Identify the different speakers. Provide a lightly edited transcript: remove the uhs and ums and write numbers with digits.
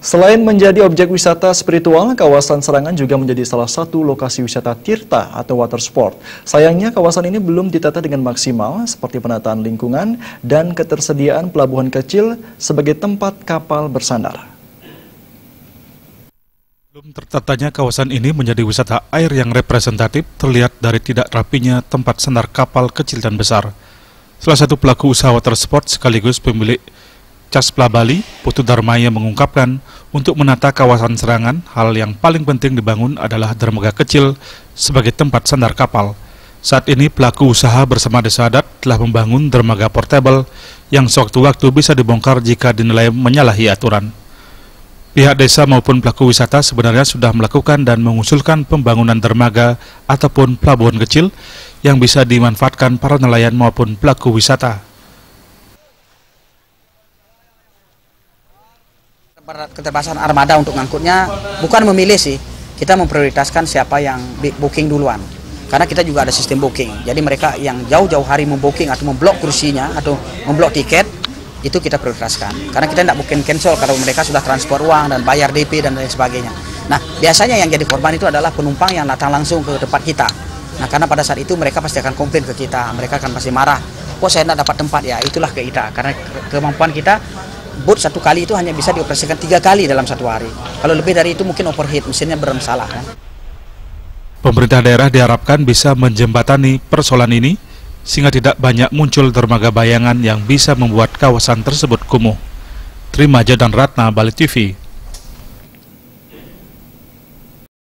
Speaker 1: Selain menjadi objek wisata spiritual, kawasan Serangan juga menjadi salah satu lokasi wisata tirta atau water sport. Sayangnya kawasan ini belum ditata dengan maksimal seperti penataan lingkungan dan ketersediaan pelabuhan kecil sebagai tempat kapal bersandar.
Speaker 2: Belum tertatanya kawasan ini menjadi wisata air yang representatif terlihat dari tidak rapinya tempat sandar kapal kecil dan besar. Salah satu pelaku usaha water sport sekaligus pemilik Caspla Bali, Putu Darmaya mengungkapkan untuk menata kawasan Serangan, hal yang paling penting dibangun adalah dermaga kecil sebagai tempat sandar kapal. Saat ini pelaku usaha bersama Desa Adat telah membangun dermaga portable yang sewaktu-waktu bisa dibongkar jika dinilai menyalahi aturan. Pihak desa maupun pelaku wisata sebenarnya sudah melakukan dan mengusulkan pembangunan dermaga ataupun pelabuhan kecil yang bisa dimanfaatkan para nelayan maupun pelaku wisata.
Speaker 3: Keterbatasan armada untuk ngangkutnya bukan memilih sih, kita memprioritaskan siapa yang booking duluan. Karena kita juga ada sistem booking, jadi mereka yang jauh-jauh hari membooking atau memblok kursinya atau memblok tiket, itu kita prioritaskan. Karena kita tidak mungkin cancel kalau mereka sudah transfer uang dan bayar DP dan lain sebagainya. Nah, biasanya yang jadi korban itu adalah penumpang yang datang langsung ke tempat kita. Nah, karena pada saat itu mereka pasti akan komplain ke kita, mereka akan pasti marah. Kok saya tidak dapat tempat ya? Itulah ke kita, karena kemampuan kita boot satu kali itu hanya bisa dioperasikan 3 kali dalam satu hari. Kalau lebih dari itu mungkin overheat, mesinnya bermasalah kan.
Speaker 2: Pemerintah daerah diharapkan bisa menjembatani persoalan ini sehingga tidak banyak muncul dermaga bayangan yang bisa membuat kawasan tersebut kumuh. Trimaja dan Ratna, Bali TV.